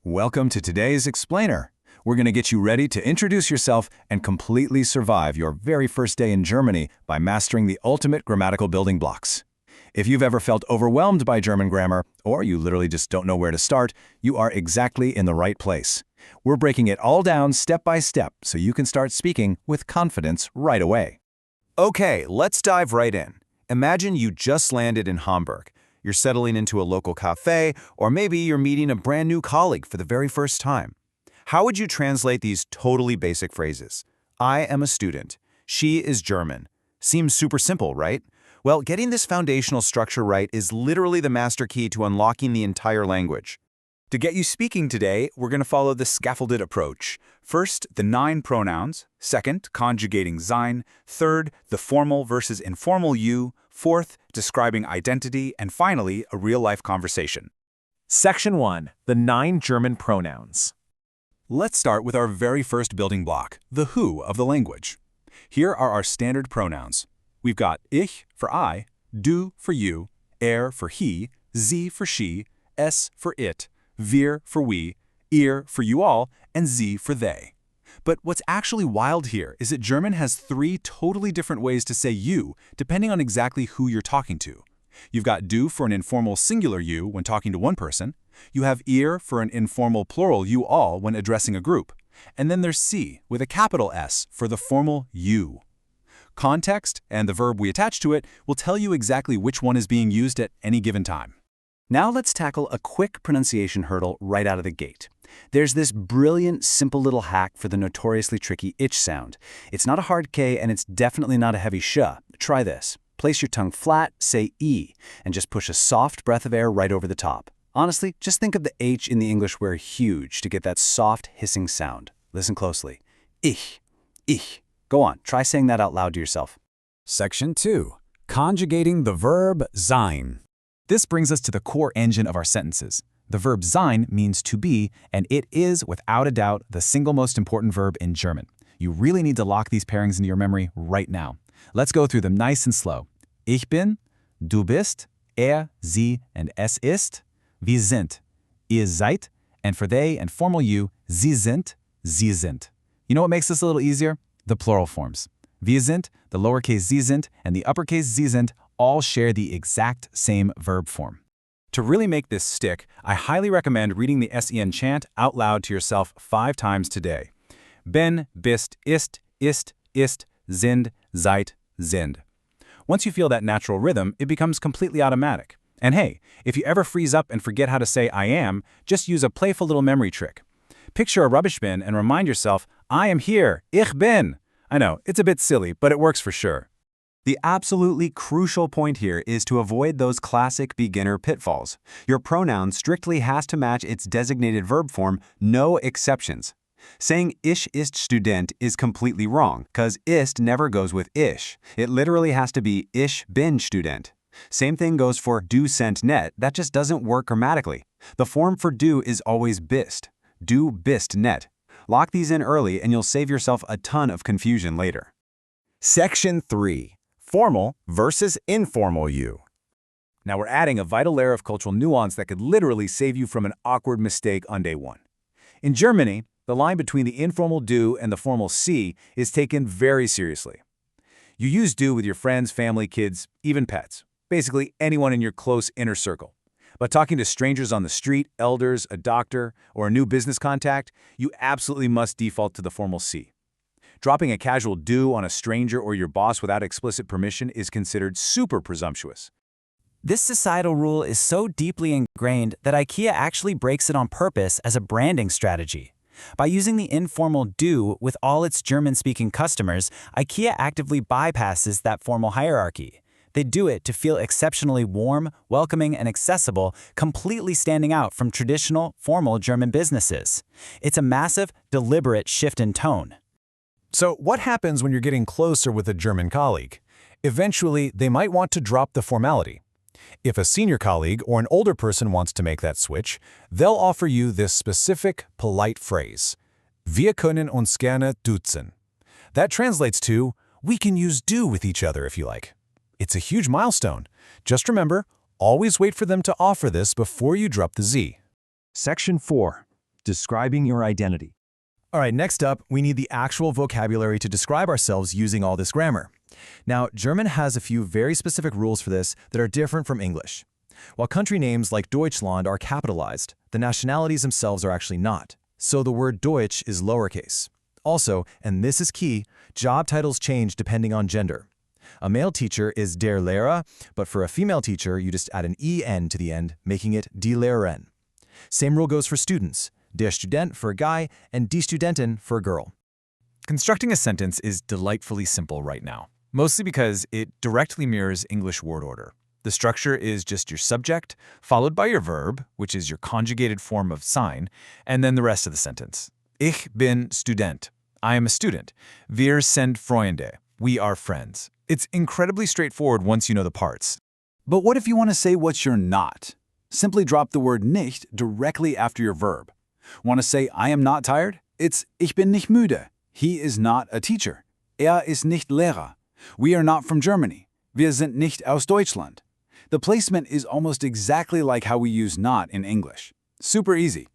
Welcome to today's Explainer. We're going to get you ready to introduce yourself and completely survive your very first day in Germany by mastering the ultimate grammatical building blocks. If you've ever felt overwhelmed by German grammar, or you literally just don't know where to start, you are exactly in the right place. We're breaking it all down step by step so you can start speaking with confidence right away. Okay, let's dive right in. Imagine you just landed in Hamburg. You're settling into a local cafe, or maybe you're meeting a brand new colleague for the very first time. How would you translate these totally basic phrases? I am a student. She is German. Seems super simple, right? Well, getting this foundational structure right is literally the master key to unlocking the entire language. To get you speaking today, we're going to follow the scaffolded approach. First, the 9 pronouns. Second, conjugating Sein. Third, the formal versus informal you. Fourth, describing identity. And finally, a real-life conversation. Section 1. The 9 German pronouns. Let's start with our very first building block, the who of the language. Here are our standard pronouns. We've got ich for I, du for you, for he, sie for she, es for it, wir for we, ihr for you all, and sie for they. But what's actually wild here is that German has 3 totally different ways to say you, depending on exactly who you're talking to. You've got du for an informal singular you when talking to one person. You have ihr for an informal plural you all when addressing a group. And then there's sie with a capital S for the formal you. Context and the verb we attach to it will tell you exactly which one is being used at any given time. Now let's tackle a quick pronunciation hurdle right out of the gate. There's this brilliant, simple little hack for the notoriously tricky ich sound. It's not a hard K and it's definitely not a heavy sh. Try this. Place your tongue flat, say E, and just push a soft breath of air right over the top. Honestly, just think of the H in the English where huge to get that soft, hissing sound. Listen closely. Ich, ich. Go on, try saying that out loud to yourself. Section 2. Conjugating the verb sein. This brings us to the core engine of our sentences. The verb sein means to be, and it is, without a doubt, the single most important verb in German. You really need to lock these pairings into your memory right now. Let's go through them nice and slow. Ich bin, du bist, sie and es ist, wir sind, ihr seid, and for they and formal you, sie sind, sie sind. You know what makes this a little easier? The plural forms. Wir sind, the lowercase sie sind, and the uppercase sie sind all share the exact same verb form. To really make this stick, I highly recommend reading the Sen chant out loud to yourself 5 times today. Bin, bist, ist, sind, seid, sind. Once you feel that natural rhythm, it becomes completely automatic. And hey, if you ever freeze up and forget how to say I am, just use a playful little memory trick. Picture a rubbish bin and remind yourself, I am here, ich bin. I know, it's a bit silly, but it works for sure. The absolutely crucial point here is to avoid those classic beginner pitfalls. Your pronoun strictly has to match its designated verb form, no exceptions. Saying ich ist Student is completely wrong, because ist never goes with ich. It literally has to be ich bin Student. Same thing goes for du sind net, that just doesn't work grammatically. The form for du is always bist. Du bist net. Lock these in early and you'll save yourself a ton of confusion later. Section 3. Formal versus informal you. Now we're adding a vital layer of cultural nuance that could literally save you from an awkward mistake on day 1. In Germany, the line between the informal du and the formal sie is taken very seriously. You use du with your friends, family, kids, even pets. Basically anyone in your close inner circle. But talking to strangers on the street, elders, a doctor, or a new business contact, you absolutely must default to the formal sie. Dropping a casual du on a stranger or your boss without explicit permission is considered super presumptuous. This societal rule is so deeply ingrained that IKEA actually breaks it on purpose as a branding strategy. By using the informal du with all its German-speaking customers, IKEA actively bypasses that formal hierarchy. They do it to feel exceptionally warm, welcoming, and accessible, completely standing out from traditional, formal German businesses. It's a massive, deliberate shift in tone. So what happens when you're getting closer with a German colleague? Eventually, they might want to drop the formality. If a senior colleague or an older person wants to make that switch, they'll offer you this specific, polite phrase. Wir können uns gerne duzen. That translates to, we can use du with each other if you like. It's a huge milestone. Just remember, always wait for them to offer this before you drop the Z. Section 4. describing your identity. All right, next up, we need the actual vocabulary to describe ourselves using all this grammar. Now, German has a few very specific rules for this that are different from English. While country names like Deutschland are capitalized, the nationalities themselves are actually not. So the word Deutsch is lowercase. Also, and this is key, job titles change depending on gender. A male teacher is der Lehrer, but for a female teacher, you just add an en to the end, making it die Lehrerin. Same rule goes for students. Der Student for a guy, and die Studentin for a girl. Constructing a sentence is delightfully simple right now, mostly because it directly mirrors English word order. The structure is just your subject, followed by your verb, which is your conjugated form of Sein, and then the rest of the sentence. Ich bin Student. I am a student. Wir sind Freunde. We are friends. It's incredibly straightforward once you know the parts. But what if you want to say what you're not? Simply drop the word nicht directly after your verb. Want to say I am not tired? It's ich bin nicht müde. He is not a teacher. Ist nicht Lehrer. We are not from Germany. Wir sind nicht aus Deutschland. The placement is almost exactly like how we use not in English. Super easy.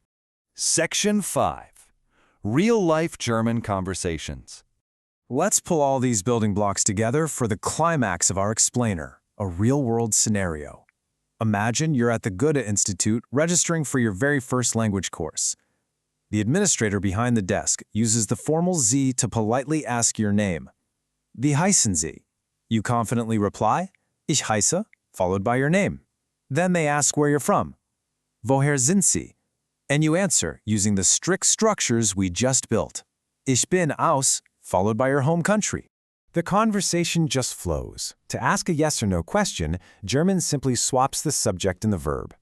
Section 5. Real-life German conversations. Let's pull all these building blocks together for the climax of our explainer, a real-world scenario. Imagine you're at the Goethe-Institute registering for your very first language course. The administrator behind the desk uses the formal Sie to politely ask your name. Wie heißen Sie? You confidently reply, Ich heiße, followed by your name. Then they ask where you're from. Woher sind Sie? And you answer using the strict structures we just built. Ich bin aus, followed by your home country. The conversation just flows. To ask a yes or no question, German simply swaps the subject and the verb.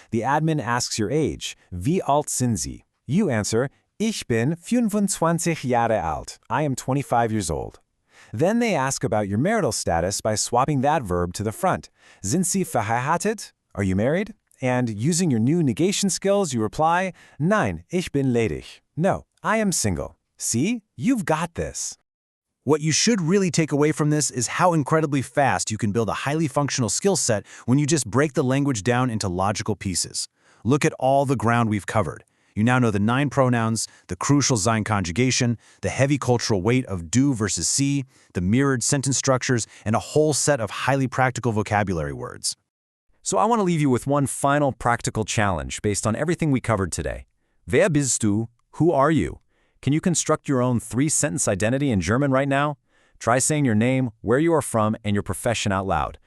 The admin asks your age, Wie alt sind Sie? You answer, Ich bin 25 Jahre alt. I am 25 years old. Then they ask about your marital status by swapping that verb to the front. Sind Sie verheiratet? Are you married? And using your new negation skills, you reply, Nein, ich bin ledig. No, I am single. See? You've got this. What you should really take away from this is how incredibly fast you can build a highly functional skill set when you just break the language down into logical pieces. Look at all the ground we've covered. You now know the 9 pronouns, the crucial Sein conjugation, the heavy cultural weight of do versus see, the mirrored sentence structures, and a whole set of highly practical vocabulary words. So I want to leave you with one final practical challenge based on everything we covered today. Wer bist du? Who are you? Can you construct your own 3-sentence identity in German right now? Try saying your name, where you are from, and your profession out loud.